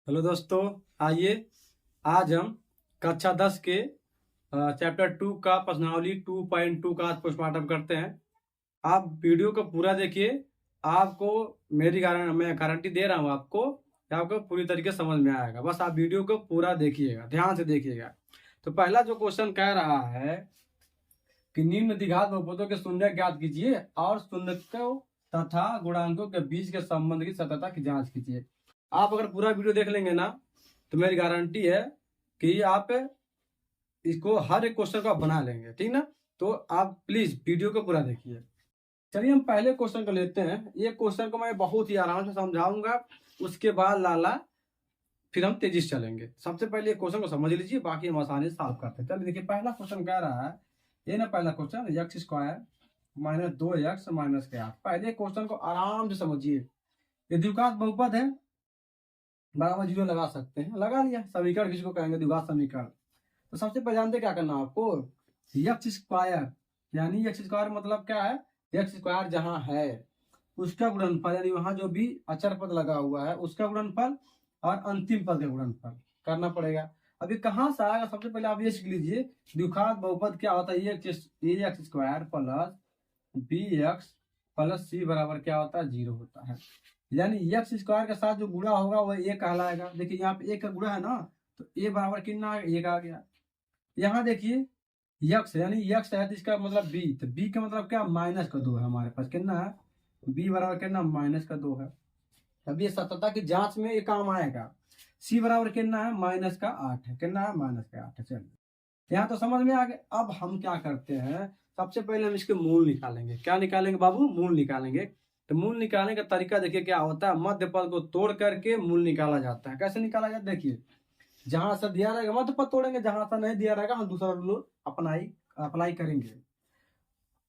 Hello दोस्तों, आइए आज हम कक्षा 10 के चैप्टर 2 का प्रश्नावली 2.2 का आज पोस्टमार्टम करते हैं। आप वीडियो को पूरा देखिए। आपको मैं गारंटी दे रहा हूँ आपको कि आपको पूरी तरीके से समझ में आएगा। बस आप वीडियो को पूरा देखिएगा, ध्यान से देखिएगा। तो पहला जो क्वेश्चन कह रहा है कि निम्न द्विघात बहुपदों के शून्य ज्ञात कीजिए और शून्यकों तथा गुणांकों के बीच के संबंध की सत्यता की जांच कीजिए। आप अगर पूरा वीडियो देख लेंगे ना तो मेरी गारंटी है कि आप इसको हर एक क्वेश्चन को आप बना लेंगे, ठीक ना। तो आप प्लीज वीडियो को पूरा देखिए। चलिए हम पहले क्वेश्चन को लेते हैं। ये क्वेश्चन को मैं बहुत ही आराम से समझाऊंगा, उसके बाद लाला फिर हम तेजी से चलेंगे। सबसे पहले क्वेश्चन को समझ लीजिए, बाकी हम आसानी से सॉल्व करते हैं। चलिए देखिए, पहला क्वेश्चन कह रहा है ये ना, पहला question x square minus 2x minus के 8। पहले क्वेश्चन को आराम से समझिए। ये द्विघात बहुपद है, बराबर जीरो लगा सकते हैं, लगा लिया। समीकरण किसको कहेंगे? द्विघात समीकरण। तो सबसे पहले जानते क्या करना है आपको, एक्स स्क्वायर यानी एक्स स्क्वायर मतलब क्या है, एक्स स्क्वायर जहां है उसका गुणनफल, यानी वहां जो भी अचर पद लगा हुआ है उसका गुणनफल और अंतिम पद का गुणनफल करना पड़ेगा। अभी कहां से आएगा, सबसे पहले आप ये सीख लीजिए द्विघात बहुपद क्या होता है। ये X square plus B X plus C बराबर क्या होता है, 0 होता है। यानी एक्स स्क्वायर के साथ जो गुणा होगा वह ए कहलाएगा। देखिए यहाँ पे ए का गुणा है ना, तो ए बराबर कितना आ गया, 1 आ गया। यहाँ देखिए यक्स यानी यक्स है तो इसका मतलब बी, तो बी का मतलब क्या, माइनस का 2 है हमारे पास। कितना है, बी बराबर कितना, माइनस का 2 है। अब ये सत्यता की जांच में ये काम आएगा। सी बराबर कितना है, माइनस का 8 है। कितना है, माइनस का 8 है। चलिए यहाँ तो समझ में आ गया। अब हम क्या करते हैं, सबसे पहले हम इसके मूल निकालेंगे। क्या निकालेंगे बाबू, मूल निकालेंगे। तो मूल निकालने का तरीका देखिए क्या होता है, मध्य पद को तोड़ करके मूल निकाला जाता है। कैसे निकाला जाता है, देखिए जहां से दिया रहेगा मध्य पद तोड़ेंगे, जहां से नहीं दिया रहेगा हम दूसरा रूल अप्लाई करेंगे।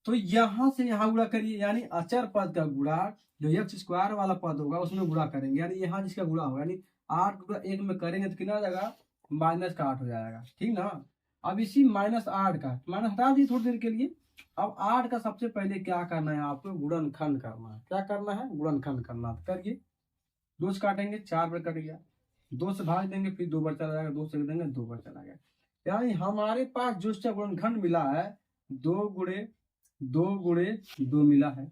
तो यहां से यहाँ गुणा करिए, यानी अचर पद का गुणा जो एक्स स्क्वायर वाला पद होगा उसमें गुणा करेंगे। यानी यहाँ जिसका गुणा होगा, यानी 8 गुणा 1 में करेंगे तो कितना आ जाएगा, माइनस का 8 हो जाएगा, ठीक ना। अब इसी -8 का माइनस हटा दिए थोड़ी देर के लिए। अब 8 का सबसे पहले क्या करना है आपको, गुणनखंड करना है। क्या करना है, गुणनखंड करना है। करिए, 2 से काटेंगे 4 बार कट गया, 2 से भाग देंगे फिर 2 बार चला जाएगा, 2 से देंगे 2 बार चला गया। यानी हमारे पास जो गुणनखंड मिला है 2 गुणे 2 मिला है।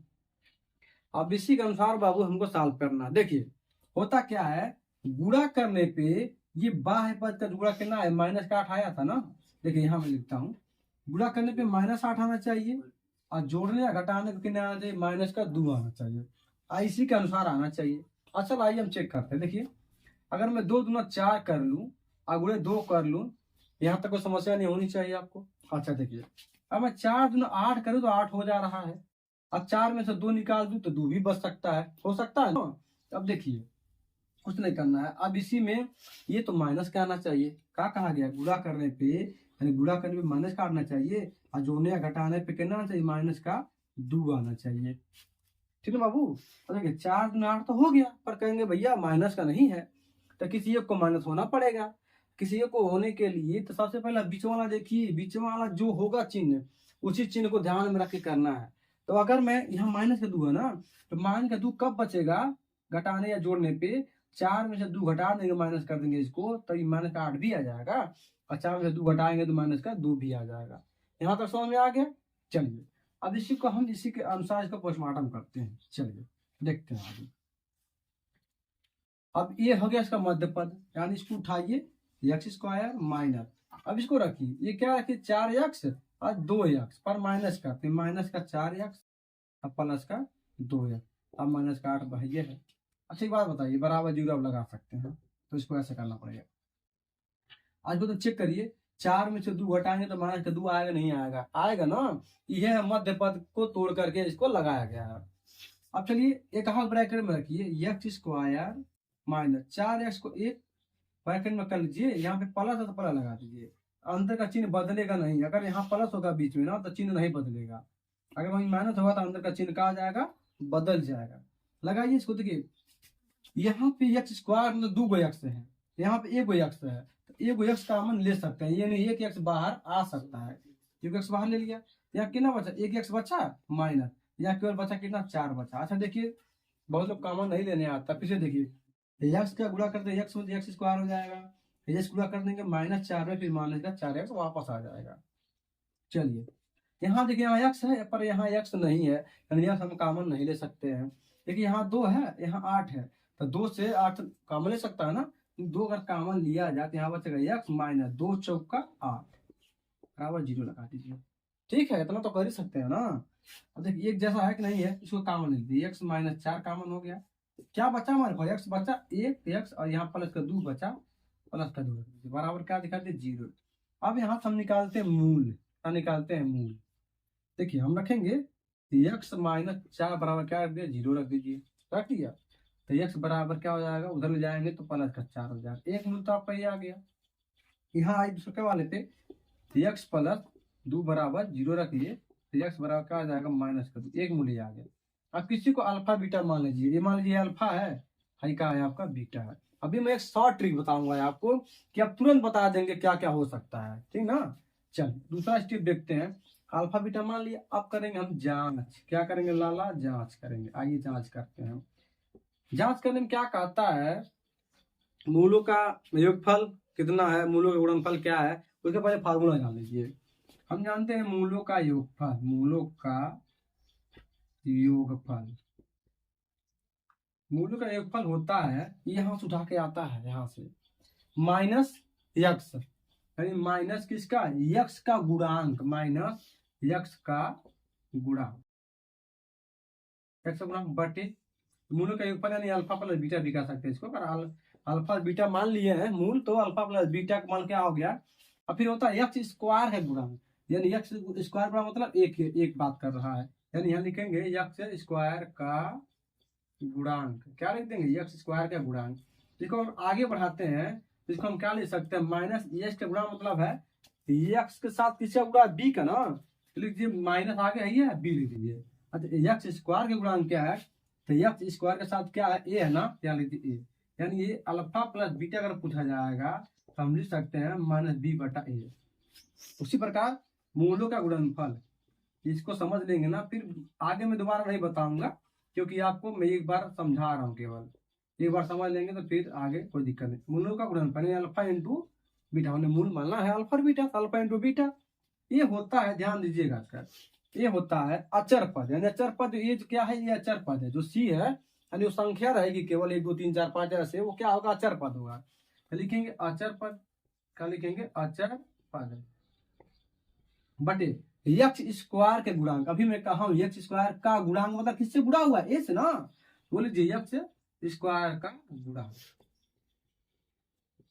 अब इसी के अनुसार बाबू हमको सॉल्व करना है। देखिए होता क्या है, गुणा करने पे ये बाह्य पद का गुणा कितना है, माइनस का 8 आया था ना। देखिए यहाँ मैं लिखता हूँ, गुणा करने पे -8 आना चाहिए और जोड़ने या घटाने को कितना आना चाहिए, माइनस का 2 आना चाहिए। इसी के अनुसार आना चाहिए। अच्छा आइए हम चेक करते हैं। देखिए अगर मैं 2 दूना 4 कर लूँ और गुणे 2 कर लूँ, यहाँ तक कोई समस्या नहीं होनी चाहिए आपको। अच्छा देखिए, अब मैं 4 दूना 8 करूँ तो 8 हो जा रहा है। अब 4 में से 2 निकाल दूं तो 2 भी बच सकता है, हो सकता है ना। अब देखिए कुछ नहीं करना है। अब इसी में ये तो माइनस का आना चाहिए। क्या कहा गया, गुणा करने पे यानी गुणा करने पे माइनस का आना चाहिए और जोड़ने या घटाने पे कितना आना चाहिए, माइनस का 2 आना चाहिए, ठीक है बाबू। अब देखिए 4 दूना 8 तो हो गया, पर कहेंगे भैया माइनस का नहीं है, तो किसी एक को माइनस होना पड़ेगा। किसी एक को होने के लिए तो सबसे पहले बीच वाला देखिए, बीच वाला जो होगा चिन्ह उसी चिन्ह को ध्यान में रख के करना है। तो अगर मैं यहाँ माइनस का 2 है ना, तो माइनस का 2 कब बचेगा, घटाने या जोड़ने पे। 4 में से 2 घटा देंगे, माइनस कर देंगे इसको, तो ये माइनस का 8 भी आ जाएगा और 4 में से 2 घटाएंगे तो माइनस का 2 भी आ जाएगा। यहाँ तक समझ में आ गया। चलिए अब इसी को हम इसी के अनुसार इसका पोस्टमार्टम करते हैं। चलिए देखते हैं आगे। अब ये हो गया इसका मध्य पद, यानी इसको उठाइए, एक्स स्क्वायर माइनस, अब इसको रखिए, ये क्या रखिए 4x और 2x पर माइनस करते, माइनस का 4x और प्लस का 2x, अब माइनस का 8 बहिए है। अच्छा एक बात बताइए, बराबर जीरो अब लगा सकते हैं, तो इसको ऐसे करना पड़ेगा। आज को तो चेक करिए, 4 में से 2 घटाएंगे तो माइनस का 2 आएगा नहीं आएगा, आएगा ना। यह मध्य पद को तोड़ करके इसको लगाया गया है। अब चलिए एक हाफ ब्रैकेट में रखिए, एक्स स्क्वायर माइनस 4x को एक ब्रैकेट में कर लीजिए, यहाँ पे प्लस है तो प्लस लगा दीजिए। अंदर का चिन्ह बदलेगा नहीं, अगर यहाँ प्लस होगा बीच में ना तो चिन्ह नहीं बदलेगा, अगर वहीं माइनस होगा तो अंदर का चिन्ह कहा जाएगा, बदल जाएगा। लगाइए इसको, देखिए यहाँ पे एक्स स्क्वायर मतलब 2 एक्स है, यहाँ पे 1 एक्स है, तो 1 एक्स कॉमन ले सकते हैं, यानी 1 एक्स बाहर आ सकता है। 1 एक्स बाहर ले लिया, यहाँ कितना बचा, 1 एक्स बचा माइनस, यहाँ केवल बचा कितना, 4 बचा। अच्छा देखिए बहुत लोग कॉमन नहीं लेने आता, फिर से देखिए एक्स का गुणा करते हैं एक्स में एक्स स्क्वायर हो जाएगा, एक्स गुणा कर देंगे -4 में, फिर माइनस का 4x वापस आ जाएगा। चलिए यहाँ देखिए, यहाँ एक्स है पर यहाँ एक्स नहीं है, यानी एक्स हम कॉमन नहीं ले सकते हैं। देखिए यहाँ 2 है, यहाँ 8 है, तो 2 से 8 कॉमन ले सकता है ना, 2 अगर कॉमन लिया जाए तो यहाँ बचेगा एक्स माइनस 2 चौका 8 बराबर 0 लगा दीजिए। ठीक है, इतना तो कर ही सकते हैं ना। अब देखिए एक जैसा है कि नहीं है, इसको कॉमन ले लीजिए, एक्स माइनस 4 कॉमन हो गया, क्या बचा हमारे पास, एक्स बचा 1 एक्स, और यहाँ प्लस का 2 बचा, प्लस का 2 बराबर क्या दिखा दिए 0। अब यहाँ से हम निकालते हैं मूल, निकालते हैं मूल। देखिए हम रखेंगे एक्स माइनस 4 बराबर क्या रख दिया 0 रख दीजिए, रख दिया, तो एक्स बराबर क्या हो जाएगा, उधर ले जाएंगे तो प्लस का 4 हो जाएगा, एक मूल तो आपका ये आ गया। यहाँ आई दूसरे के वाले थे, एक्स प्लस 2 बराबर 0 रखिए, तो एक्स बराबर क्या हो जाएगा माइनस का 2, एक मूल ये आ गया। अब किसी को अल्फा बीटा मान लीजिए, ये मान लीजिए अल्फा है, हाई का है आपका बीटा है। अभी मैं एक शॉर्ट ट्रिक बताऊंगा आपको कि आप तुरंत बता देंगे क्या क्या हो सकता है, ठीक ना। चलिए दूसरा स्टेप देखते हैं, अल्फा बीटा मान लिया, अब करेंगे हम जांच, क्या करेंगे लाला, जांच करेंगे। आइए जांच करते हैं। जांच करने में क्या कहता है, मूलों का योगफल कितना है, मूलों का गुणनफल क्या है, उसके पहले फार्मूला जान लीजिए। हम जानते हैं मूलों का योगफल, मूलों का योगफल, मूलों का योगफल होता है, यहाँ से उठा के आता है यहाँ से माइनस यक्स, यानी माइनस किसका, यक्स का गुणांक, माइनस यक्स का गुणांक, यक्स का गुणांक बटे मूलों का योगफल, यानी अल्फा प्लस बीटा भी कह सकते हैं इसको, पर अल्फा बीटा मान लिए हैं मूल, तो अल्फा प्लस बीटा का मान क्या हो गया। और फिर होता है एक्स स्क्वायर है गुणांक, यानी एक्स स्क्वायर का मतलब एक बात कर रहा है, यानी यहाँ लिखेंगे एक्स स्क्वायर का गुणांक, क्या लिख देंगे एक्स स्क्वायर का गुणांक। इसको हम आगे बढ़ाते हैं, तो इसको हम क्या लिख सकते हैं, माइनस एक्स का गुणा मतलब है एक्स के साथ किसका गुणा, बी का ना, तो लिख दीजिए माइनस आगे है बी लिख दीजिए। अच्छा एक्स स्क्वायर का गुणांक क्या है, तो एक्स स्क्वायर के साथ क्या है, ए है ना, क्या लिख दीजिए ए, यानी ये अल्फा प्लस बीटा अगर पूछा जाएगा तो हम लिख सकते हैं माइनस बी बटा ए। उसी प्रकार मूलों का गुणनफल, इसको समझ लेंगे ना, फिर आगे मैं दोबारा नहीं बताऊंगा, क्योंकि आपको मैं एक बार समझा रहा हूँ, केवल एक बार समझ लेंगे तो फिर आगे कोई दिक्कत नहीं। मूलों का गुणनफल अल्फा इंटू बीटा, हमने मूल मानना है alpha beta, alpha into beta. ये होता है, ध्यान दीजिएगा इसका, ये होता है अचर पद, यानी अचर पद ये क्या है, ये अचर पद है, जो सी है यानी वो संख्या रहेगी केवल 1 2 3 4 5 ऐसे, वो क्या होगा, अचर पद होगा। तो लिखेंगे अचर पद, क्या लिखेंगे, अचर पद बटे एक्स स्क्वायर के गुणांक। अभी मैं कहा हूं एक्स स्क्वायर का गुणांक मतलब किससे गुणा हुआ, ए से ना, बोल लीजिए एक्स स्क्वायर का गुणांक।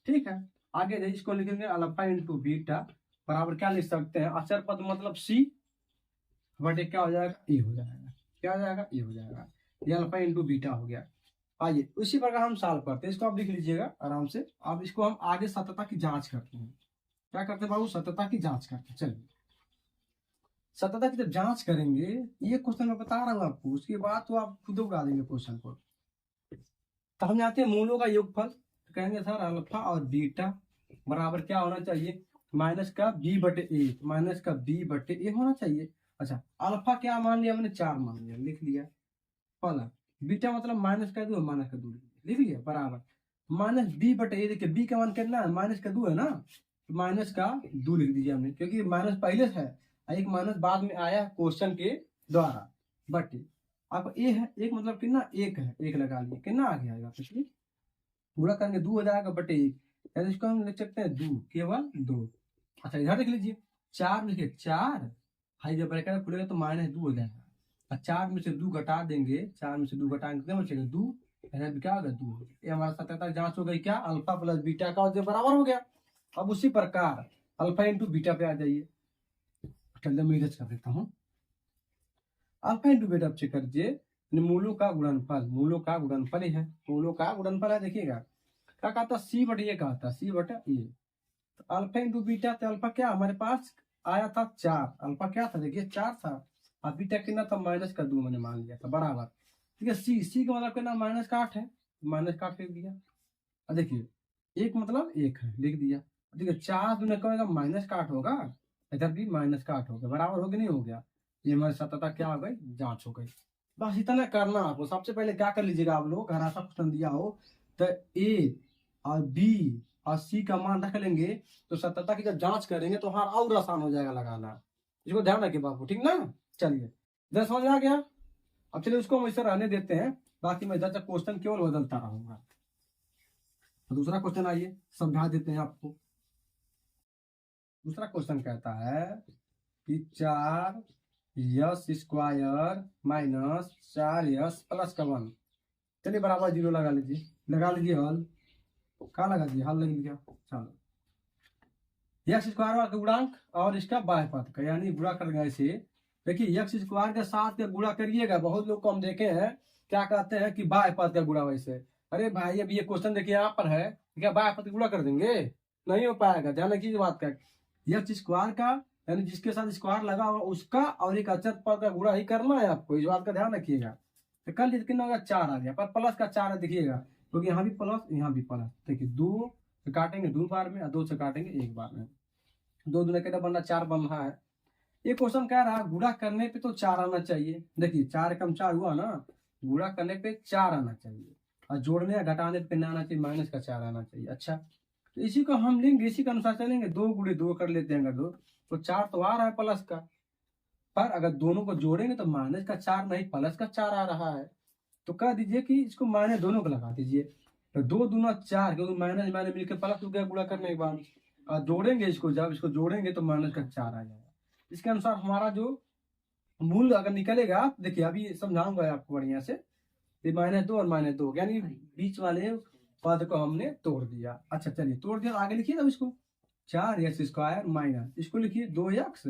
ठीक है, आगे इसको लिखेंगे अल्फा इंटू बीटा बराबर क्या लिख सकते हैं, अचर पद मतलब सी बटे क्या हो जाएगा, ए हो जाएगा, क्या हो जाएगा, ए हो जाएगा, ये अल्फा इंटू बीटा हो गया। आइए उसी प्रकार हम सॉल्व करते हैं, इसको आप लिख लीजिएगा आराम से। अब इसको हम आगे सत्यता की जांच करते हैं, क्या करते हैं बाबू, सत्यता की जांच करते हैं। चलिए सत्यता की जब जांच करेंगे, ये क्वेश्चन मैं बता रहा हूँ आपको, उसके बाद तो आप खुद उड़ा देंगे क्वेश्चन को। तो हम जानते हैं मूलों का योगफल, तो कहेंगे सर अल्फा और बीटा बराबर क्या होना चाहिए, माइनस का बी बटे ए, माइनस का बी बटे ए होना चाहिए। अच्छा अल्फा क्या मान लिया हमने, 4 मान लिया, लिख लिया, प्लस बीटा मतलब माइनस का 2, माइनस का 2 लिख लिया, बराबर माइनस बी बटे ए, देखिए बी का मान कितना है, माइनस का 2 है ना, तो माइनस का 2 लिख दीजिए हमने, क्योंकि माइनस पहले से है, एक माइनस बाद में आया क्वेश्चन के द्वारा, बटे आपका ए है, एक मतलब कितना, एक है, एक लगा लिए, कितना आ गया पिछले पूरा करेंगे 2 हो जाएगा बटे 1, यानी इसको हम लिख सकते हैं 2, केवल 2। अच्छा इधर देख लीजिए 4 लिखे, 4 हाई जब ब्रैकेट खुलेगा तो माइनस 2 हो जाएगा, और 4 में से 2 घटा देंगे, 4 में से 2 घटाएंगे कितना बचेगा 2, क्या होगा 2। ये हमारा सत्यता जांच हो गई, क्या अल्फा प्लस बीटा का बराबर हो गया। अब उसी प्रकार अल्फा इंटू बीटा पे आ जाइए, चलिए मैं इधर कर देता हूँ, अल्फा इंटू बीटा चेक कर दीजिए, मूलों का गुणनफल, मूलों का गुणनफल ही है, मूलों का गुणनफल है, देखिएगा क्या कहता, सी बटे ए कहता, सी बटे ए, तो अल्फा इंटू बीटा, तो अल्फा क्या हमारे पास आया था 4, अल्फा क्या था देखिए 4 था, और बीटा कितना था माइनस का 2 मैंने मान लिया था, बराबर। ठीक है, सी का मतलब कितना माइनस का 8 है, माइनस का 8 लिख दिया, और देखिए एक मतलब 1 है लिख दिया, देखिए 4 दूना क्या होगा, माइनस का 8 होगा, इधर भी माइनस का 8 होगा, बराबर हो गया नहीं हो गया, ये हमारी सत्यता क्या हो गई, जांच हो गई। बस इतना करना आपको, सबसे पहले क्या कर लीजिएगा आप लोग, अगर ऐसा क्वेश्चन दिया हो तो ए और बी और सी का मान रख लेंगे तो सत्यता की जब जांच करेंगे तो हमारा और आसान हो जाएगा लगाना। इसको ध्यान रखिए बाबू, ठीक ना। चलिए इधर समझ आ गया। अब चलिए उसको हम इसे रहने देते हैं, बाकी मैं इधर क्वेश्चन केवल बदलता रहूंगा। तो दूसरा क्वेश्चन आइए समझा देते हैं आपको। दूसरा क्वेश्चन कहता है कि 4s² माइनस 4s प्लस का 1, चलिए बराबर 0 लगा लीजिए, हल कहाँ लगा दिए, हल लग गया। चलो x² का गुणांक और इसका बाह्य पद का, यानी गुणा कर गए इसे। देखिए x² के साथ का गुणा करिएगा, बहुत लोग को हम देखे हैं क्या कहते हैं कि बाह्य पद का गुणा वैसे। अरे भाई अब ये क्वेश्चन देखिए यहाँ पर है, क्या बाह्य पद गुणा कर देंगे, नहीं हो पाएगा। ध्यान रखिए बात का, x² का यानी जिसके साथ स्क्वायर लगा हुआ उसका और एक अचर पद का गुणा ही करना है आपको, इस बात का ध्यान रखिएगा। तो कल कितना होगा, 4 आ गया, पर प्लस का 4 है दिखिएगा, क्योंकि यहाँ भी प्लस यहाँ भी प्लस। देखिए 2 से काटेंगे 2 बार में और 2 से काटेंगे 1 बार में, 2 दूना कितना बन रहा, 4 बन रहा है। ये क्वेश्चन कह रहा है गुणा करने पे तो 4 आना चाहिए। देखिए 4 कम 4 हुआ ना, गुणा करने पे 4 आना चाहिए और जोड़ने या घटाने पे कितना आना चाहिए, माइनस का 4 आना चाहिए। अच्छा तो इसी को हम लेंगे, इसी के अनुसार चलेंगे, 2 गुणे 2 कर लेते हैं, अगर 2 तो 4 तो आ रहा है प्लस का, पर अगर दोनों को जोड़ेंगे तो माइनस का 4 नहीं प्लस का 4 आ रहा है। तो कह दीजिए कि इसको माइनस दोनों को लगा दीजिए, तो 2 दूना 4, क्योंकि माइनस माइनस मिलकर प्लस हो गया गुणा करने के बाद, और जोड़ेंगे इसको, जब इसको जोड़ेंगे तो माइनस का 4 आ जाएगा। इसके अनुसार हमारा जो मूल अगर निकलेगा, देखिए अभी समझाऊंगा आपको बढ़िया से, -2 और -2 यानी बीच वाले पद को हमने तोड़ दिया। अच्छा चलिए तोड़ दिया, आगे लिखिए तब इसको, 4s² माइनस, इसको लिखिए 2s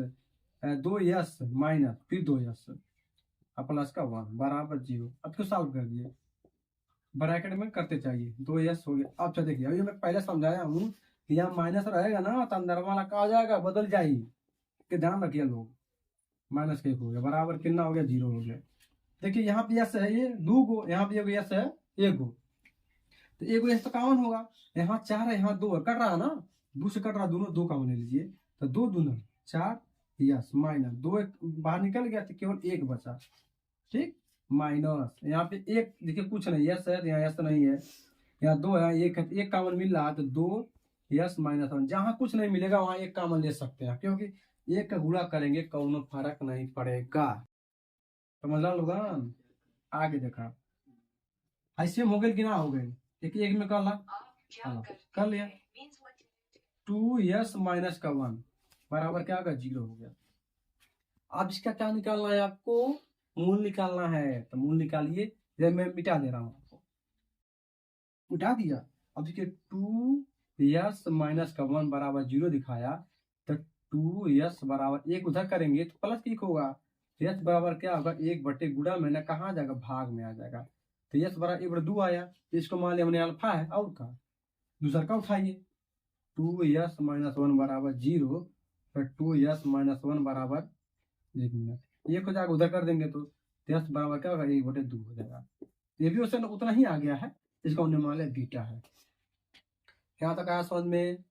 माइनस फिर 2s प्लस का 1 बराबर 0। अब इसको सॉल्व कर दिए, ब्रैकेट में करते चाहिए, 2s हो गया। अब देखिए अभी मैं पहले समझाया हूँ कि यहाँ माइनस रहेगा ना तो अंदर वाला क्या हो जाएगा, बदल जाएगी, कि ध्यान रखिए लोग। माइनस का 1 हो गया बराबर कितना हो गया, 0 हो गया। देखिए यहाँ पे यस है ये 2 गो, यहाँ पे यस है 1 गो, तो 1 गो यस तो कॉमन होगा, यहाँ 4 है यहाँ 2 है, कट रहा है ना, 2 से कट रहा, दोनों 2 कॉमन ले लीजिए, तो 2 दूना 4 यस माइनस 2 बाहर निकल गया तो केवल 1 बचा, ठीक, माइनस यहाँ पे 1 देखिए कुछ नहीं, यस है यहाँ यस नहीं है, यहाँ 2 है 1 है, 1 कॉमन मिल रहा है तो 2 यस माइनस 1, जहाँ कुछ नहीं मिलेगा वहाँ 1 कॉमन ले सकते हैं, क्योंकि 1 का गुणा करेंगे कोनो फर्क नहीं पड़ेगा। समझ लोग आगे देखा ऐसे हो गए कि ना हो गए, एक में कर लिया 2s माइनस का 1 बराबर क्या होगा, 0 हो गया। अब इसका क्या निकालना है आपको, मूल निकालना है, तो मूल निकालिए, मैं मिटा दे रहा हूँ आपको, मिटा दिया। अब देखिए 2s माइनस का 1 बराबर 0 दिखाया, तो 2s बराबर 1 उधर करेंगे तो प्लस 1 होगा, यस बराबर क्या होगा 1 बटे गुणा में ना कहाँ जाएगा, भाग में आ जाएगा, तो यस बराबर 1/2 आया, तो इसको मान लिया हमने अल्फा है, और का दूसरा का उठाइए, 2s माइनस 1 बराबर 0, तो 2s माइनस 1 बराबर 1 मिनट, 1 हो जाएगा उधर कर देंगे तो यस बराबर क्या होगा 1/2 हो जाएगा। ये भी उससे उतना ही आ गया है, इसका हमने मान लिया बीटा है। क्या तक आया समझ में,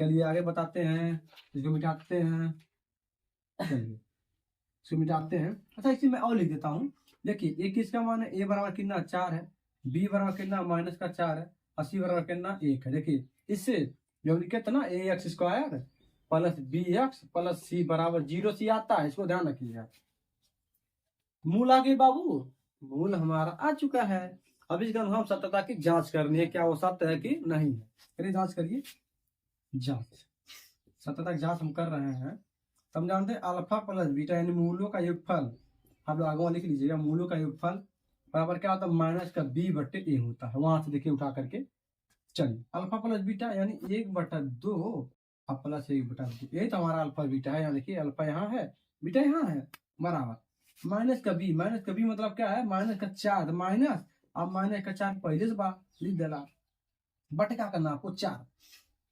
चलिए आगे बताते हैं, इसको मिटाते हैं, चलिए इसको मिटाते हैं। अच्छा इसी में और लिख देता हूँ, देखिए ए किसका मान है, ए बराबर कितना 4 है, बी बराबर कितना माइनस का 4 है, और सी बराबर कितना 1 है। देखिए इससे जो कितना ax² plus bx plus C बराबर 0 सी आता है, इसको ध्यान रखिएगा। मूल आ गए बाबू, मूल हमारा आ चुका है। अब इसका हम सत्यता की जांच करनी है, क्या वो सत्य है कि नहीं है, चलिए जांच करिए, जांच सत्यता की जांच हम कर रहे हैं। हम जानते हैं अल्फा प्लस बीटा यानी मूलों का योगफल, आप लोग आगे लिख लीजिएगा, मूलों का योगफल बराबर क्या होता है, माइनस का b बटे a होता है, वहां से देखिए उठा करके। चलिए अल्फा प्लस बीटा यानी 1/2 और प्लस 1/2, ये तो हमारा अल्फा बीटा है, यहाँ देखिए अल्फा यहाँ है बीटा यहाँ है, बराबर माइनस का b मतलब क्या है, माइनस का 4, माइनस अब माइनस का 4 पहले से बात लिख देना, बट क्या करना आपको 4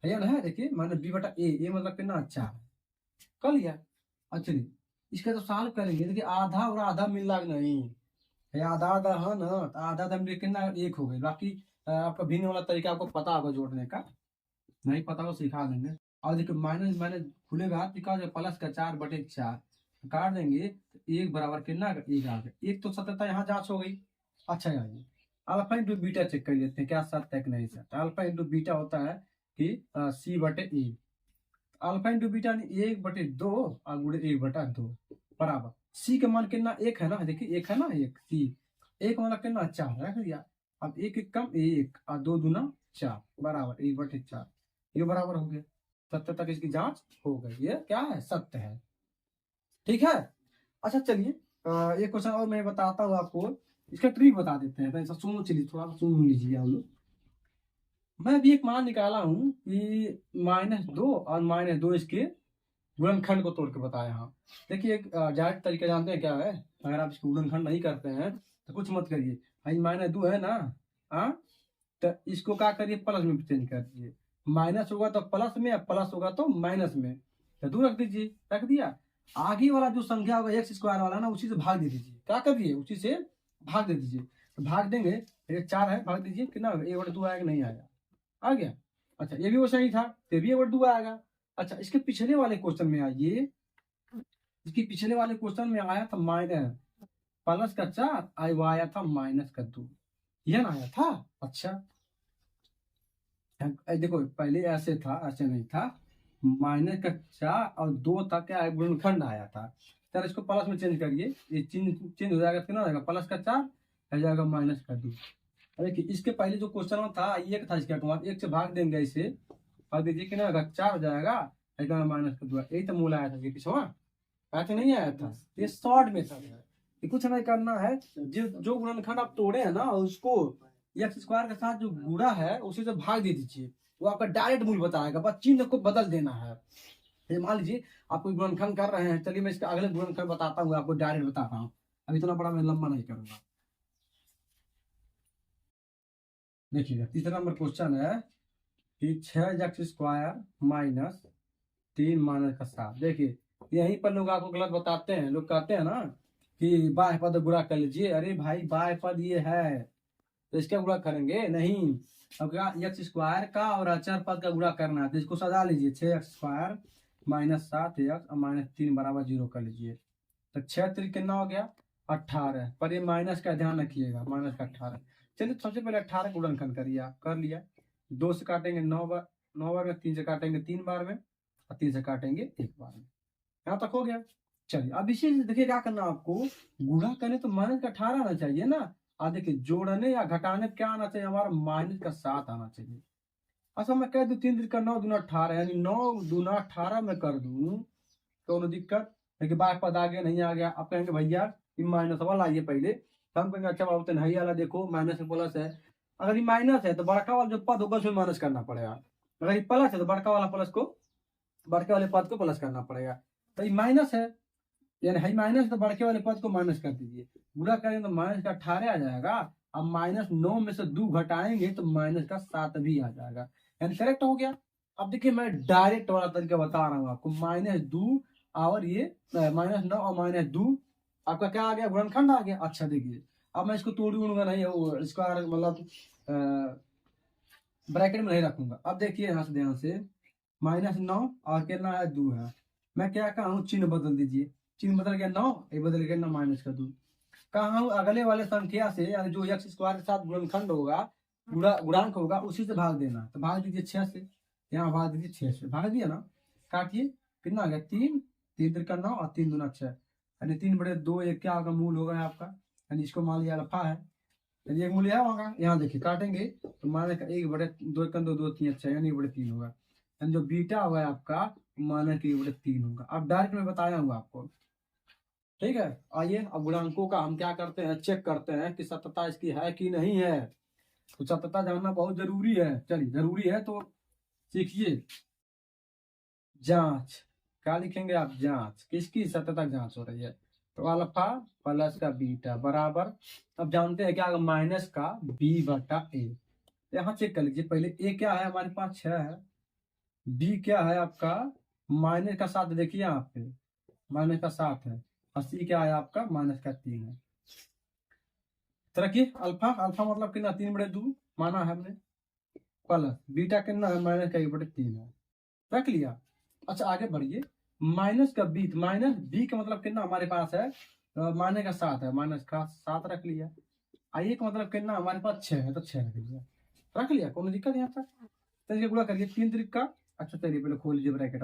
है ना, है देखिए माइनस b बटा a मतलब कितना 4 कर लिया। अच्छा इसका तो सॉल्व करेंगे, देखिए आधा और आधा मिल रहा नहीं है, आधा आधा है ना, तो आधा आधा मिल कितना 1 हो गई, बाकी आपका भिन्न वाला तरीका आपको पता होगा जोड़ने का, नहीं पता हो सिखा देंगे। और देखिए माइनस माइनस खुलेगा तो प्लस का 4 बटे 4 काट देंगे तो 1 बराबर कितना 1 आ गया, 1 तो सत्यता यहाँ जांच हो गई। अच्छा आइए अल्फा इंटू बीटा चेक कर लेते हैं क्या सत्य है कि नहीं सत्य। अल्फा इंटू बीटा होता है कि सी बटे ए। अल्फा इंटू बीटा 1/2 और गुणे 1/2 बराबर सी का मान कितना एक है ना, देखिए एक है ना, एक सी एक मतलब कितना 4 रख दिया। अब एक एक कम एक और 2 दूना 4 बराबर 1/4, ये बराबर हो गया। सत्य तक इसकी जांच हो गई, ये क्या है सत्य है। ठीक है। अच्छा चलिए एक क्वेश्चन और मैं बताता हूँ आपको, इसका ट्रिक बता देते हैं। तो ऐसा सुनो, चलिए थोड़ा सा सुन लीजिए आप लोग। मैं भी एक मान निकाला हूँ कि -2 और -2 इसके गुणनखंड को तोड़ के बताया हूँ। देखिए एक डायरेक्ट तरीका जानते हैं क्या है, अगर आप इसको गुणनखंड नहीं करते हैं तो कुछ मत करिए। भाई -2 है ना, हाँ, तो इसको क्या करिए प्लस में चेंज कर दीजिए। माइनस होगा तो प्लस में, प्लस होगा तो माइनस में, तो 2 रख दीजिए। रख दिया। आगे वाला जो संख्या होगा एक्स स्क्वायर वाला ना, उसी से भाग दे दीजिए। क्या कर दिए, उसी से भाग दे दीजिए। तो भाग देंगे, ये 4 है, भाग दीजिए कितना होगा, 1/2 आएगा नहीं आया, आ गया। अच्छा ये भी वो सही था, तो भी 1/2 आएगा। अच्छा इसके पिछले वाले क्वेश्चन में आइए, इसके पिछले वाले क्वेश्चन में आया था माइनस +4, वो आया था -2, यह ना आया था। अच्छा देखो पहले ऐसे था, ऐसे नहीं था, -4 और 2 था, क्या गुणनखंड आया था। सर इसको प्लस में चेंज करिए, ये चेंज हो जाएगा, कितना हो जाएगा +4 हो जाएगा -2। अरे कि इसके पहले जो क्वेश्चन था एक था, इसके बाद एक से भाग देंगे इसे, भाग दीजिए कितना होगा 4 हो जाएगा -2। यही तो मूल आया था कि पिछवा ऐसे नहीं आया था, ये शॉर्ट मेथड है। ये कुछ नहीं करना है, जो गुणनखंड आप तोड़े हैं ना उसको एक्स स्क्वायर के साथ जो गुणा है उसी से भाग दे दीजिए, वो आपका डायरेक्ट मूल बताएगा, बस चिन्ह को बदल देना है। ये मान लीजिए आप कोई गुणनखंड कर रहे हैं, चलिए मैं इसका अगले गुणनखंड बताता हूँ, आपको डायरेक्ट बता रहा हूँ, अब इतना बड़ा मैं लंबा नहीं करूंगा। देखिएगा तीसरा नंबर क्वेश्चन है कि 6x² -3 -7। देखिए यहीं पर लोग आपको गलत बताते हैं, लोग कहते हैं ना कि बाह्य पद गुणा कर लीजिए। अरे भाई बाह्य पद ये है तो इसका गुणा करेंगे नहीं, अब क्या x² का और अचर पद का गुणा करना है, तो इसको सजा लीजिए 6x² -7x और -3 बराबर 0 कर लीजिए। तो 6 कितना हो गया 18, पर ये माइनस का ध्यान रखिएगा, माइनस का 18। चलिए सबसे पहले 18 का गुणनखंड करिए आप, कर लिया। 2 से काटेंगे 9 बार, 9 बार में, 3 से काटेंगे 3 बार में, और 3 से काटेंगे 1 बार में। यहाँ तक हो गया। चलिए अब इसी देखिए क्या करना आपको, गुणा करने तो माइनस का 18 आना चाहिए ना, और देखिए जोड़ने या घटाने क्या आना चाहिए हमारा, -7 आना चाहिए। अच्छा मैं कह दूं 3 3 का 9 दूना 18, यानी 9 दूना 18 में कर दूं तो no दिक्कत, लेकिन बार पद आ गया नहीं आ गया। आप कहेंगे भैया ये माइनस वाला आइए पहले, तो हम कहेंगे अच्छा बाबू नहीं वाला देखो माइनस है प्लस है। अगर ये माइनस है तो बड़का वाला जो पद होगा उसमें माइनस करना पड़ेगा, अगर ये प्लस है तो बड़का वाला प्लस को, बड़के वाले पद को प्लस करना पड़ेगा। तो ये माइनस है, यानी है माइनस, तो बड़के वाले पद को माइनस कर दीजिए, गुणा करेंगे तो -18 आ जाएगा। अब -9 में से 2 घटाएंगे तो -7 भी आ जाएगा, यानी करेक्ट हो गया। अब देखिए मैं डायरेक्ट वाला तरीका बता रहा हूँ आपको, -2 और ये -9 और -2 आपका क्या आ गया, गुणनखंड आ गया। अच्छा देखिए अब मैं इसको तोड़ूंगा नहीं, वो स्क्वायर मतलब ब्रैकेट में नहीं रखूंगा। अब देखिए यहाँ से ध्यान से, -9 और कितना है 2 है, मैं क्या कहा हूँ चिन्ह बदल दीजिए, चिन्ह बदल गया 9, ये बदल गया ना -2। कहा हूँ अगले वाले संख्या से, यानी जो x² के साथ गुणनखंड होगा, गुणांक होगा, उसी से भाग देना। तो भाग दीजिए 6 से, यहाँ भाग दीजिए 6 से, भाग दिया ना, काटिए कितना आ गया 3, 3 3 का 9 और 3 दूना 6, यानी 3/2 एक क्या होगा मूल होगा आपका, यानी इसको मान लिया अल्फा है, यानी एक मूल्य होगा। यहाँ देखिए काटेंगे तो माने का 1/2 2 2 3 अच्छा, यानी 1/3 होगा, यानी जो बीटा होगा आपका माने का 1/3 होगा। अब डायरेक्ट में बताया हूँ आपको, ठीक है। आइए अब गुणांकों का हम क्या करते हैं, चेक करते हैं कि सत्यता इसकी है कि नहीं है। तो सत्यता जानना बहुत जरूरी है, चलिए जरूरी है तो सीखिए। जांच क्या लिखेंगे आप, जांच किसकी सत्यता जांच हो रही है, तो अल्फा प्लस का बीटा बराबर, अब जानते हैं क्या, माइनस का b/a। यहाँ चेक कर लीजिए पहले, ए क्या है हमारे पास 6 है, बी क्या है आपका -7, देखिए यहाँ पे -7 है, और सी क्या है आपका -3 है। तो रखिए अल्फा, अल्फा मतलब कितना 3/2 माना है हमने, प्लस बीटा कितना है -1/3 है, रख लिया। अच्छा आगे बढ़िए, माइनस का बी, माइनस बी का मतलब कितना हमारे पास है -7 है, -7 रख लिया। आइए का मतलब कितना हमारे पास 6 है, तो 6 रख लिया, कोई दिक्कत यहाँ तक। तो इसके गुणा करिए 3 त्रिक का। अच्छा चलिए पहले खोल लीजिए ब्रैकेट,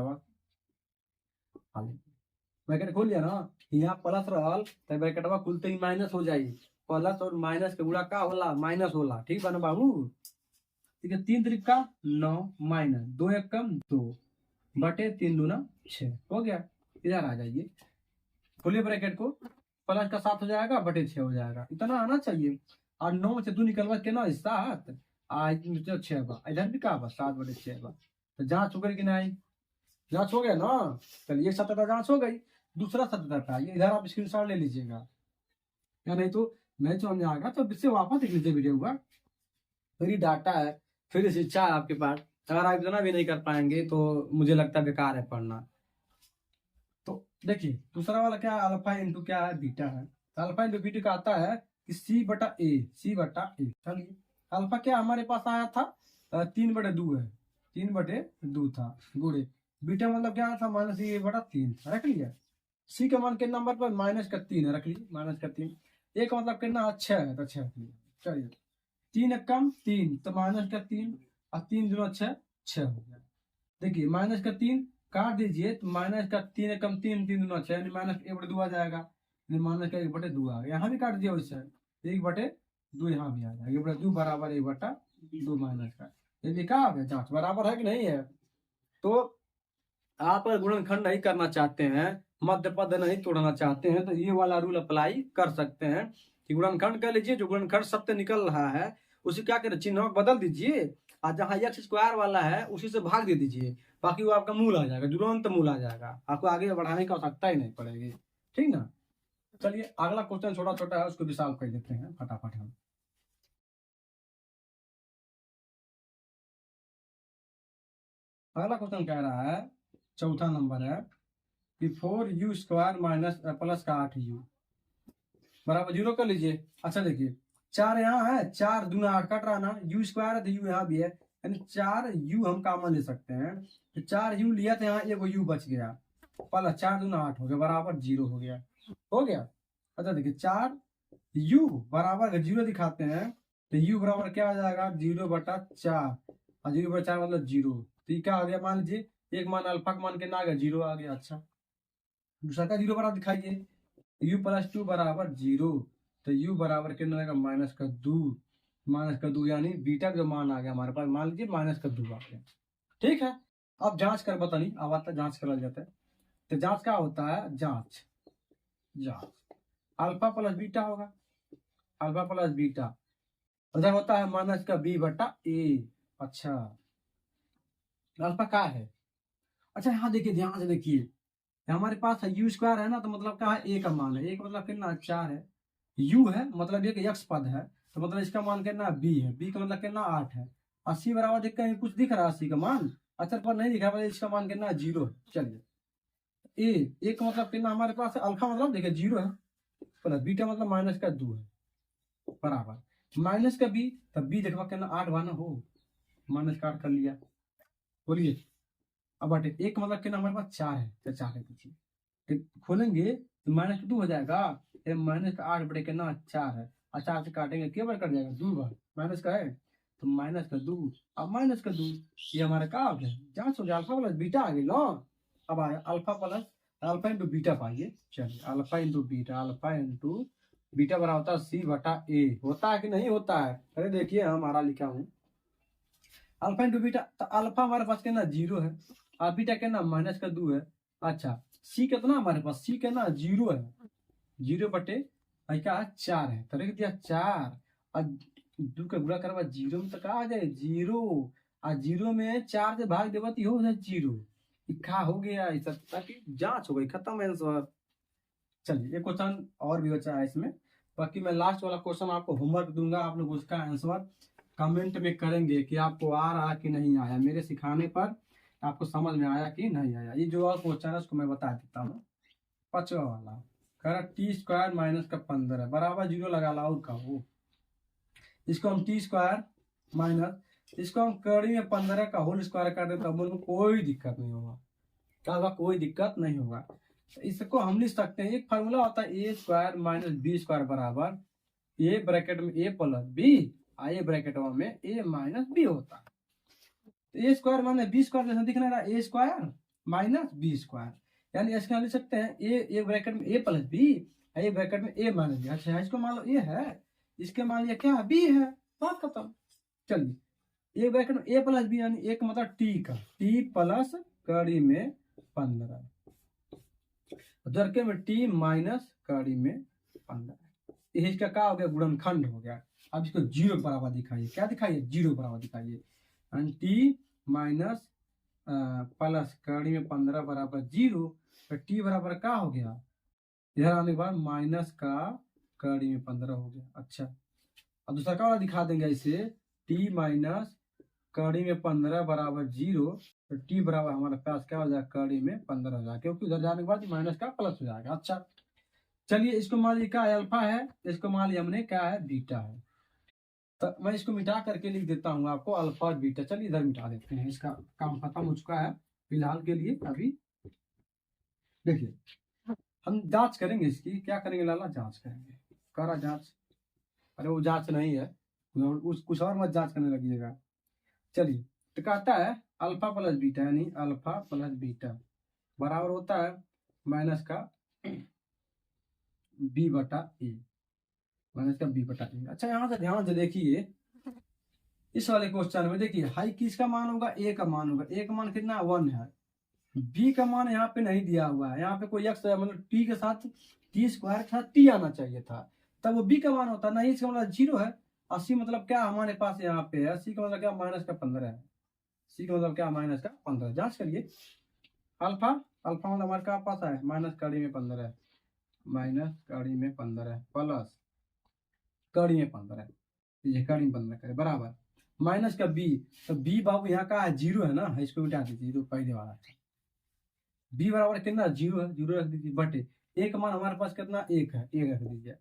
ब्रैकेट खोल लिया ना, यहाँ प्लस रहल तो ब्रैकेटवा खुलते ही माइनस हो जाएगी। प्लस और माइनस के गुणा का होला, माइनस होला, ठीक बा ना बाबू। ठीक है, 3 त्रिक का 9 माइनस 2 एक कम 2 बटे 3 दूना 6 हो गया। इधर आ जाइए, खोलिए ब्रैकेट को, प्लस का 7 हो जाएगा बटे 6 हो जाएगा, इतना आना चाहिए। और 9 में से 2 निकलवा के ना 7 तो 6 बा, इधर भी का बा 7 बटे 6 बा। तो जांच हो गई कि नहीं, जांच हो गया ना। चलिए सत्यता जांच हो गई। दूसरा सत्यता का ये इधर आप स्क्रीनशॉट ले लीजिएगा, या नहीं तो नहीं समझ आएगा तो इससे वापस देख लीजिए वीडियो का। फ्री डाटा है, फ्री शिक्षा है आपके पास, अगर आप इतना भी नहीं कर पाएंगे तो मुझे लगता है बेकार है पढ़ना। तो देखिए दूसरा वाला क्या है, अल्फा इंटू क्या है, बीटा है। अल्फा इंटू बीटा का आता है कि सी बटा ए, सी बटा ए। चलिए अल्फा क्या हमारे पास आया था 3/2 है, 3/2 था गुड़े। बीटा मतलब क्या था माइनस ए बटा 3, रख लिया। सी का मान कितना नंबर पर, -3 है, रख लीजिए -3। ए का मतलब कितना 6 है, तो 6 रख लिया। चलिए 3 एक कम 3 तो -3 और 3 दूना 6, 6 हो गया। देखिए -3 काट दीजिए तो -3 एक कम 3 3 दूना 6 यानी -1/2 आ जाएगा, -1/2 आ गया। यहाँ भी काट दिया वैसे 1/2 यहाँ भी आ जाएगा, 1/2 बराबर 1/2 माइनस का। ये भी क्या है, जांच बराबर है कि नहीं है। तो आप अगर गुणनखंड नहीं करना चाहते हैं, मध्य पद नहीं तोड़ना चाहते हैं, तो ये वाला रूल अप्लाई कर सकते हैं कि गुणनखंड कर लीजिए, जो गुणनखंड सत्य निकल रहा है उसे क्या करें, चिन्ह बदल दीजिए, और जहाँ एक्स स्क्वायर वाला है उसी से भाग दे दीजिए, बाकी वो आपका मूल आ जाएगा, तुरंत मूल आ जाएगा, आपको आगे बढ़ाने की आवश्यकता ही नहीं पड़ेगी। ठीक ना। चलिए अगला क्वेश्चन छोटा छोटा है, उसको भी सॉल्व कर देते हैं फटाफट हम। अगला क्वेश्चन कह रहा है, चौथा नंबर है कि 4u² माइनस प्लस का 8u बराबर 0 कर लीजिए। अच्छा देखिए 4 यहाँ है, 4 दूना 8 कट रहा ना, u² है तो u यहाँ भी है, यानी 4u हम कॉमन ले सकते हैं। तो 4u लिया तो यहाँ एगो u बच गया, प्लस 4 दूना 8 हो गया बराबर 0 हो गया, हो गया। अच्छा देखिए 4u बराबर 0 दिखाते हैं तो u बराबर क्या आ जाएगा 0/4, और 0/4 मतलब 0। तो ये क्या आ गया, मान लीजिए एक मान अल्फा का मान कितना आ गया 0 आ गया। अच्छा दूसरा का 0 बराबर दिखाइए, u+2 बराबर 0, तो u बराबर कितना आएगा -2 यानी बीटा का जो मान आ गया हमारे पास, मान लीजिए -2 आ गया। ठीक है, अब जांच कर बतानी, अब आता जांच करा जाता है। तो जांच क्या होता है, जांच अल्फा प्लस बीटा होगा, अल्फा प्लस बीटा उधर होता है -b/a। अच्छा अल्फा क्या है, अच्छा यहाँ देखिए ध्यान से देखिए, हमारे पास है u² है ना, तो मतलब क्या है a का मान है, a का मतलब कितना 4 है, u है मतलब एक x पद है, तो मतलब इसका मान कितना b है, b का मतलब कितना 8 है, 80 बराबर देख कहीं कुछ दिख रहा है 80 का मान, अच्छा पर नहीं दिखा, इसका मान कितना 0 है। चलिए a का मतलब कितना हमारे पास है, अल्फा मतलब देखिए 0 है, प्लस बीटा मतलब -2 है बराबर माइनस का b, तब b देखवा कितना 8 बना हो, -8 कर लिया। बोलिए अब बटे एक मतलब कितना हमारे पास 4 है, तो 4 है पीछे, तो खोलेंगे तो -2 हो जाएगा, -8 बटे कितना 4 है, और 4 से काटेंगे क्या बार कट जाएगा 2 बार, माइनस का है तो -2, अब -2 ये हमारा क्या हो गया, जांच हो गया, अल्फा प्लस बीटा आ गई लो। अब आया अल्फा इंटू बीटा पाइए। चलिए अल्फा इंटू बीटा बराबर होता है c/a, होता है कि नहीं होता है, अरे देखिए हमारा लिखा हूँ अल्फा इंटू बीटा, तो अल्फा हमारे पास कितना 0 है, और बीटा कितना -2 है। अच्छा सी कितना हमारे पास, सी कितना 0 है, 0/4 है, तो लिख दिया 4, और 2 का गुणा करवा 0 में तो क्या आ जाए 0, और 0 में 4 से भाग देवा तो हो जाए 0, इक्का हो गया, ऐसा ताकि जांच हो गई, खत्म आंसर। चलिए एक क्वेश्चन और भी बचा है इसमें, बाकी मैं लास्ट वाला क्वेश्चन आपको होमवर्क दूंगा, आप लोग उसका आंसर कमेंट में करेंगे कि आपको आ रहा कि नहीं आया, मेरे सिखाने पर आपको समझ में आया कि नहीं आया। ये जो और क्वेश्चन है उसको मैं बता देता हूँ। 5वां वाला कह रहा t² माइनस का 15 बराबर 0 लगा ला, और का वो इसको हम t² माइनस, इसको हम कड़ी में 15 का होल स्क्वायर कर देते हैं, कोई दिक्कत नहीं होगा, क्या होगा कोई दिक्कत नहीं होगा। तो इसको हम लिख सकते हैं, एक फार्मूला होता है a² माइनस b² बराबर ए ब्रैकेट में ए प्लस बी, ए ब्रैकेट में ए माइनस बी होता है। तो ए स्क्वायर माइनस बी स्क्वायर जैसा दिख रहा है, ए स्क्वायर माइनस बी स्क्वायर, यानी इसका लिख सकते हैं ए ब्रैकेट में ए प्लस बी, ए ब्रैकेट में ए माइनस बी। अच्छा इसको मान लो ए है, इसके मान लिया क्या बी है, बात खत्म। चलिए ए ब्रैकेट में ए प्लस बी यानी एक मतलब टी का, टी प्लस कड़ी में 15, दरके में टी माइनस कड़ी में 15, इसका क्या हो गया, गुणनखंड हो गया। अब इसको जीरो बराबर दिखाइए, क्या दिखाइए, जीरो बराबर दिखाइए। टी माइनस प्लस कड़ी में 15 बराबर जीरो, तो टी बराबर क्या हो गया, इधर आने के बाद माइनस का कड़ी में 15 हो गया। अच्छा अब दूसरा क्या वाला दिखा देंगे इसे, टी माइनस कड़ी में 15 बराबर जीरो, तो टी बराबर हमारे पास क्या हो जाएगा, कड़ी में 15 हो जाएगा, क्योंकि उधर जाने के बाद माइनस का प्लस हो जाएगा। अच्छा चलिए इसको मान लिया क्या है, अल्फा है, इसको मान लिया हमने क्या है, बीटा है। तो मैं इसको मिटा करके लिख देता हूँ आपको अल्फा और बीटा। चलिए इधर मिटा देते हैं, इसका काम खत्म हो चुका है फिलहाल के लिए। अभी देखिए हम जांच करेंगे इसकी, क्या करेंगे लाला, जांच करेंगे। करा जांच, अरे वो जांच नहीं है, उस कुछ और मत जांच करने लगिएगा। चलिए तो कहता है अल्फा प्लस बीटा, यानी अल्फा प्लस बीटा बराबर होता है माइनस का बी बटा ए, माइनस का बी बटा ए। अच्छा यहाँ से ध्यान से देखिए, इस वाले क्वेश्चन में देखिए हाई किसका मान होगा, ए का मान होगा, ए का मान कितना 1 है, बी का मान यहाँ पे नहीं दिया हुआ है, यहाँ पे कोई एक्स मतलब टी के साथ, टी स्क्वायर के साथ टी आना चाहिए था, तब वो बी का मान होता नहीं, इसका मतलब जीरो है। 80 मतलब क्या हमारे पास यहाँ पे है, 80 का मतलब क्या माइनस का 15 है, सी का मतलब क्या माइनस का 15। जांच करिए, अल्फा अल्फा मतलब हमारे पास है माइनस कड़ी में 15 है, माइनस कड़ी में 15 है प्लस कड़ी में 15 है, ये कड़ी में 15 करे बराबर माइनस का बी, तो बी बाबू यहाँ का है जीरो है ना, इसको मिटा दीजिए, तो पहले वाला बी बराबर कितना जीरो है, जीरो रख दीजिए, बटे एक मान हमारे पास कितना एक है, एक रख दीजिए।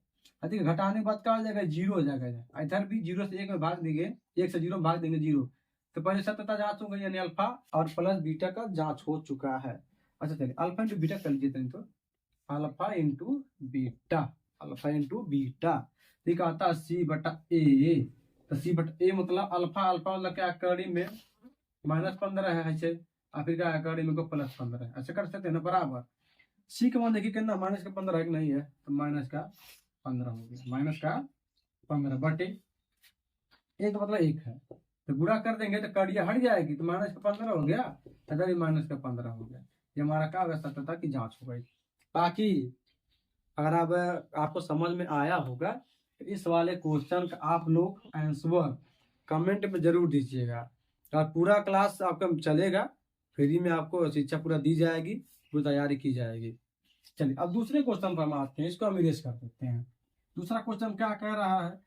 ठीक है, घटाने के बाद क्या हो जाएगा, जीरो हो जाएगा, इधर भी जीरो से एक में भाग देंगे, एक से जीरो में भाग देंगे जीरो, तो पहले सत्यता जांच हो गई, यानी अल्फा और प्लस बीटा का जांच हो चुका है। अच्छा चलिए अल्फा इंटू बीटा कर लीजिए, तो alpha into beta, alpha into beta, ठीक आता है सी बटा ए, तो सी बटा ए मतलब अल्फा, अल्फा मतलब क्या कड़ी में माइनस 15 है ऐसे, और फिर क्या है कड़ी में को प्लस 15 है, ऐसे कर सकते हैं ना बराबर। सी का मान देखिए कितना माइनस का 15 है कि नहीं है, तो माइनस का 15 हो गया, माइनस का 15 बटे एक मतलब एक है, तो गुणा कर देंगे तो कड़िया हट जाएगी, तो माइनस का 15 हो गया, इधर माइनस का 15 हो गया। ये हमारा क्या होगा, सत्यता की जांच हो गई। बाकी अगर आपको समझ में आया होगा तो इस वाले क्वेश्चन का आप लोग आंसर कमेंट में जरूर दीजिएगा, और पूरा क्लास आपका चलेगा, फ्री में आपको शिक्षा पूरा दी जाएगी, पूरी तैयारी की जाएगी। चलिए अब दूसरे क्वेश्चन पर हम आते हैं, इसको हम इरेज कर देते हैं। दूसरा क्वेश्चन क्या कह रहा है,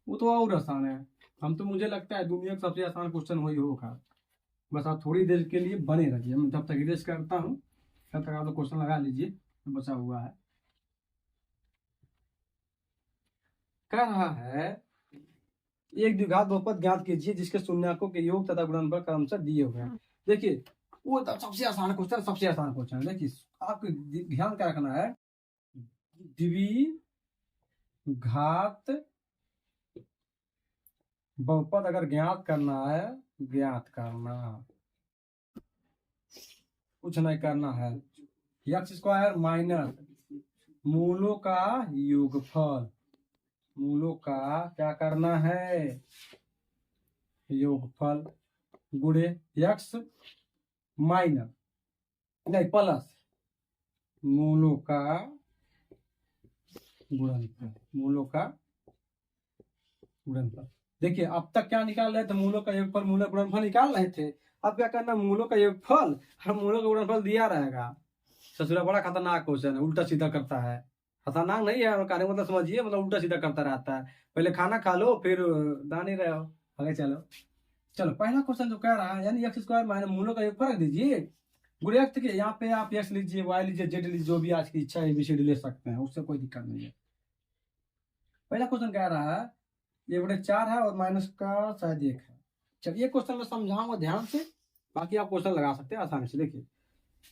वो तो और आसान है, हम तो मुझे लगता है दुनिया का सबसे आसान क्वेश्चन वही होगा। बस आप थोड़ी देर के लिए बने रहिए, मैं जब तक इरेज करता हूँ तब तक आप क्वेश्चन लगा लीजिए, बचा हुआ है। कह रहा है एक द्विघात बहुपद ज्ञात कीजिए जिसके शून्यकों के योग तथा गुणनफल क्रमशः दिए हुए हैं। देखिए वो तो सबसे आसान क्वेश्चन, सबसे आसान क्वेश्चन है। देखिए आपको ध्यान क्या रखना है, द्विघात बहुपद अगर ज्ञात करना है, ज्ञात करना, कुछ नहीं करना है, एक्स स्क्वायर माइनस मूलों का योगफल, मूलों का क्या करना है, योगफल, गुणे एक्स माइनस नहीं प्लस मूलों का गुणनफल, मूलों का गुणनफल। देखिए अब तक क्या निकाल रहे थे, मूलों का योगफल मूलों का गुणनफल निकाल रहे थे, अब क्या करना, मूलों का योगफल और मूलों का गुणनफल दिया रहेगा। ससुरा बड़ा खतरनाक क्वेश्चन है, उल्टा सीधा करता है, खतरनाक नहीं है, कहने मतलब समझिए, मतलब उल्टा सीधा करता रहता है, पहले खाना खा लो फिर दान ही रहे हो, आगे चलो। चलो पहला क्वेश्चन जो कह रहा है, यानी एक्स स्क्वायर माइनस मूलों का योगफल रख दीजिए, गुणे एक्स के यहाँ पे आप एक्स लीजिए, वाई लीजिए, जेड लीजिए, जो भी आज की इच्छा है एबीसीडी ले सकते हैं, उससे कोई दिक्कत नहीं है। पहला क्वेश्चन कह रहा है ये गुणे 4 है और माइनस का शायद 1 है। चलिए क्वेश्चन में समझाऊंगा ध्यान से, बाकी आप क्वेश्चन लगा सकते हैं आसानी से। देखिए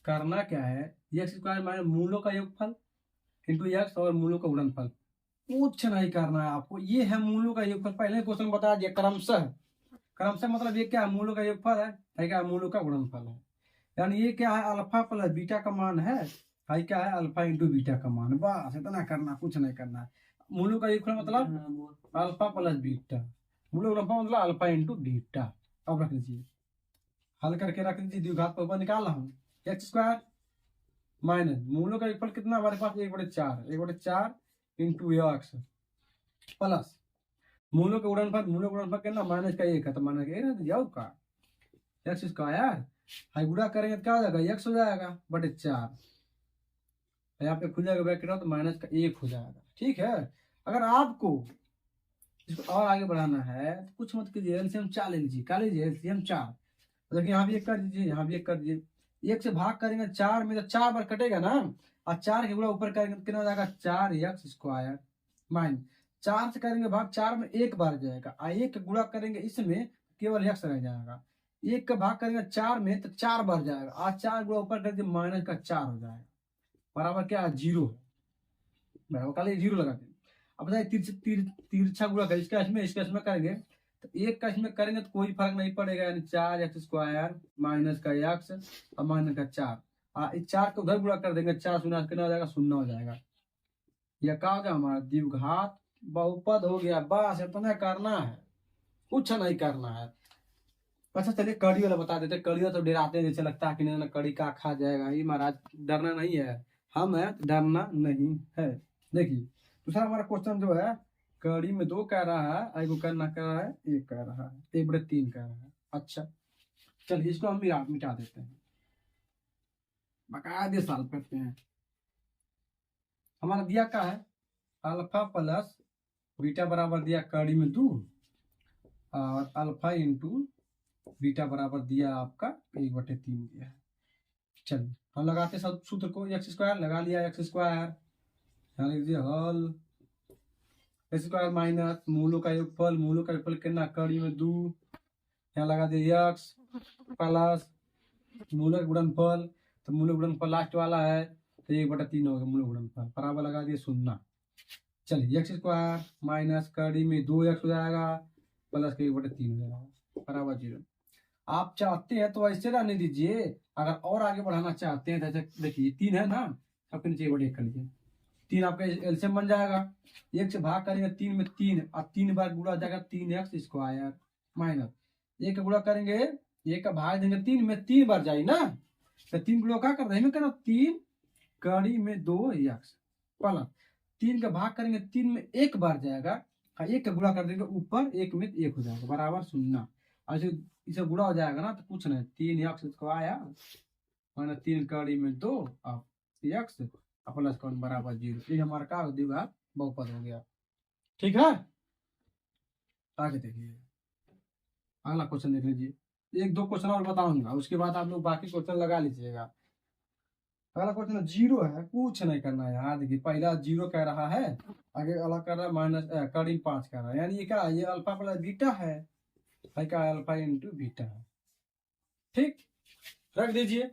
करना क्या है, एक्स स्क्वायर माइनस मूलों का योगफल इंटू एक्स और मूलों का गुणनफल, कुछ नहीं करना है आपको। ये है मूलों का योगफल, पहले क्वेश्चन बता दिया क्रमशः। क्रमशः मतलब ये क्या है, मूलों का योगफल है क्या, मूलों का गुणनफल है। यानी ये क्या है, अल्फा प्लस बीटा का मान है क्या है, अल्फा इंटू बीटा का मान। बस इतना करना, कुछ नहीं करना है। मूलों का योगफल मतलब अल्फा प्लस बीटा, मूलों का गुणनफल मतलब अल्फा इंटू बीटा। अब रख लीजिए, हल करके रख लीजिए, द्विघात पर निकाल रहा हूँ। एक्स स्क्वायर माइनस मूलों का योगफल कितना हमारे पास, 1/4 इंटू एक्स प्लस मूलों के गुणनफल, मूलों का गुणनफल कितना, माइनस का 1 है तो माइनस का 1 रख दिया का एक्स स्क्वायर। हाई गुणा करेंगे तो क्या हो जाएगा, एक्स हो जाएगा बटे 4, यहाँ पे खुल जाएगा ब्रैकेट तो माइनस का 1 हो जाएगा। ठीक है, अगर आपको इसको और आगे बढ़ाना है तो कुछ मत कीजिए, एलसीएम 4 ले लीजिए। क्या लीजिए, एलसीएम 4। देखिए यहाँ भी 1 कर दीजिए, यहाँ भी 1 कर दीजिए। 1 से भाग करेंगे 4 में तो 4 बार कटेगा ना, और 4 के गुणा ऊपर करेंगे तो कितना हो जाएगा, 4x स्क्वायर माइनस 4 से करेंगे भाग 4 में 1 बार जाएगा, और 1 गुणा करेंगे इसमें केवल x रह जाएगा। 1 का भाग करेंगे 4 में तो 4 बार जाएगा, और 4 गुणा ऊपर करके माइनस का 4 हो जाएगा, बराबर क्या है, 0 है। बराबर काले 0 लगा दें। अब बताइए तिरछा गुणा करें, इसका इसमें करेंगे तो 1 का इसमें करेंगे तो कोई फर्क नहीं पड़ेगा, यानी 4x स्क्वायर माइनस का x और माइनस का 4। इस 4 को उधर गुणा कर देंगे, 4 शून्य कितना हो जाएगा, 0 हो जाएगा। यह क्या हो गया हमारा द्विघात बहुपद हो गया। बस इतना करना है, कुछ नहीं करना है। अच्छा चलिए कड़ी वाला बता देते। कड़ी वाला तो डराते हैं, जैसे लगता है कि नहीं कड़ी का खा जाएगा। ये महाराज डरना नहीं है, हम है डरना नहीं है। देखिए दूसरा हमारा क्वेश्चन जो है, कड़ी में 2 कह रहा है, एगो करना कह रहा है, 1 कह रहा है, 1/3 कह रहा है। अच्छा चलिए इसको हम मिटा देते हैं, बकायदे साल करते हैं। हमारा दिया क्या है, अल्फा प्लस बीटा बराबर दिया कड़ी में 2, और अल्फा इंटू बीटा बराबर दिया आपका 1/3 दिया है। चलिए हम लगाते सब सूत्र को, एक्स स्क्वायर लगा लिया, एक्स स्क्वायर यहाँ लिख दिया हल एक्स स्क्वायर माइनस मूलों का योगफल, मूलों का योगफल कितना, कड़ी में 2, यहाँ लगा दिया एक्स प्लस मूलों का गुणनफल, तो मूलों का गुणनफल लास्ट वाला है तो 1/3 हो गया मूलों का गुणनफल, बराबर लगा दिया 0। चलिए एक्स स्क्वायर माइनस कड़ी में 2x हो जाएगा प्लस के 1/3 हो जाएगा बराबर 0। आप चाहते हैं तो ऐसे रहने दीजिए, अगर और आगे बढ़ाना चाहते हैं तो ऐसे देखिए 3 है ना, सबके नीचे 1/1 कर लीजिए। 3 आपका एलसीएम बन जाएगा, 1 से भाग करेंगे 3 में 3, और 3 बार गुणा हो जाएगा 3x स्क्वायर माइनस 1 का गुणा करेंगे, 1 का भाग देंगे 3 में 3 बार जाए ना, तो 3 गुणा क्या कर रहे हैं, 3 कड़ी में 2x प्लस 3 का भाग करेंगे 3 में 1 बार जाएगा, 1 का गुणा कर देंगे ऊपर 1 में 1 हो जाएगा बराबर 0। और इसे गुणा हो जाएगा ना तो कुछ नहीं, 3x स्क्वायर माइनस 3 कड़ी में 2 और x प्लस कौन बराबर 0। ये हमारा क्या द्विघात बहुपद हो गया। ठीक है, आगे देखिए अगला क्वेश्चन देख लीजिए। 1-2 क्वेश्चन और बताऊंगा, उसके बाद आप लोग बाकी क्वेश्चन लगा लीजिएगा। अगला क्वेश्चन 0 है, कुछ नहीं करना है यार। देखिए पहला 0 कह रहा है, आगे अलग कर रहा है माइनस कड़ी 5 कह रहा है, यानी ये क्या है, ये अल्फा प्लस बीटा है, क्या अल्फा इंटू बीटा है। ठीक, रख दीजिए,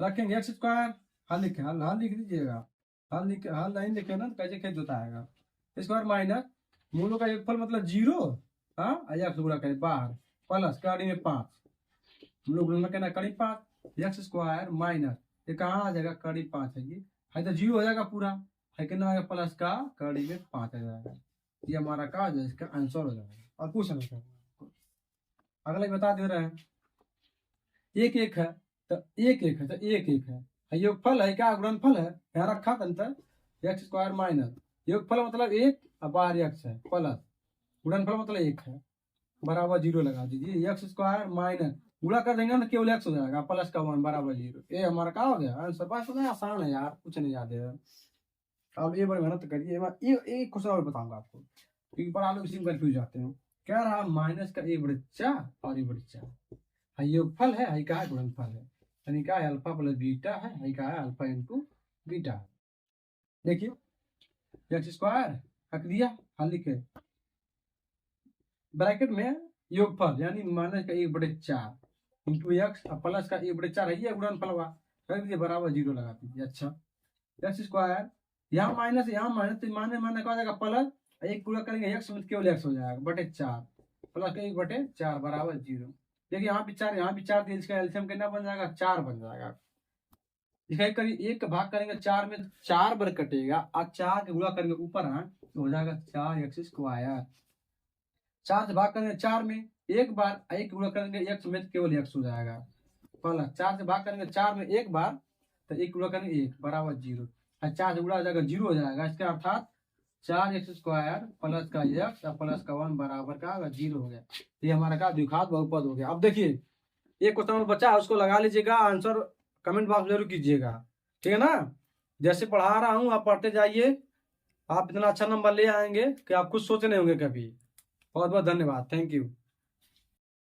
रखेंगे एक्स स्क्वायर, हल लिख दीजिएगा, हल नहीं लिखे ना तो कैसे खेत बताएगा। स्क्वायर माइनस मूलों का योगफल मतलब 0, हाँ एक्स गुणा करें बाहर प्लस कड़ी में 5, हम लोग गुणा करना कड़ी 5 एक्स स्क्वायर माइनस ये कहाँ आ जाएगा, कड़ी 5 है, ये है तो 0 हो जाएगा पूरा, है कितना आएगा प्लस का कड़ी में 5 आ जाएगा। ये हमारा का इसका आंसर हो जाएगा, और कुछ नहीं करना। अगला बता दे रहे हैं, 1-1 है तो 1-1 है तो 1-1 है, योगफल है क्या, गुणनफल है, यहाँ रखा अंतर एक्स स्क्वायर माइनस योगफल मतलब 1 और बाहर x है प्लस गुणनफल मतलब 1 है बराबर 0 लगा दीजिए। एक्स स्क्वायर माइनस गुणा कर देंगे ना केवल x हो जाएगा प्लस का 1 बराबर 0। ये हमारा क्या हो गया आंसर, बस नहीं आसान है यार, कुछ नहीं याद है। अब ये बड़ी मेहनत करिए। एक क्वेश्चन और बताऊंगा आपको, क्योंकि पर आप लोग इसी में कंफ्यूज जाते हैं। क्या रहा, माइनस का 1/4 और 1/4 योगफल है क्या है, गुणनफल है, यानी क्या है अल्फा प्लस बीटा है क्या है अल्फा इंटू बीटा है। देखिए एक्स स्क्वायर रख दिया, हल लिखे ब्रैकेट में योगफल यानी माइनस का 1/4 इंटू एक्स प्लस का 1/4 है, ये गुणनफल हुआ, रख दीजिए बराबर 0 लगा दीजिए। अच्छा एक्स स्क्वायर यहाँ माइनस तो माइनस माइनस क्या हो जाएगा प्लस, एक पूरा करेंगे एक्स में केवल एक्स हो जाएगा बटे 4 प्लस 1/4 बराबर 0। देखिए यहाँ भी 4 यहाँ भी 4, तो इसका एलसीएम कितना बन जाएगा 4 बन जाएगा। दिखाई करिए एक का भाग करेंगे 4 में 4 बार कटेगा और 4 के गुणा करेंगे ऊपर तो हो जाएगा 4x²। 4 से भाग करेंगे 4 में एक बार, एक गुणा करेंगे x में केवल x हो जाएगा। प्लस 4 से भाग करेंगे 4 में एक बार, तो एक गुणा करेंगे 1 बराबर 0। 4 से गुणा हो जाएगा 0 हो जाएगा, इसका अर्थात 4x² प्लस का x और प्लस का 1 बराबर का 0 हो गया। ये हमारा का द्विघात बहुपद हो गया। अब देखिए एक क्वेश्चन बचा है, उसको लगा लीजिएगा, आंसर कमेंट बॉक्स जरूर कीजिएगा, ठीक है ना। जैसे पढ़ा रहा हूँ आप पढ़ते जाइए, आप इतना अच्छा नंबर ले आएंगे कि आप कुछ सोच नहीं होंगे कभी। बहुत बहुत धन्यवाद, थैंक यू।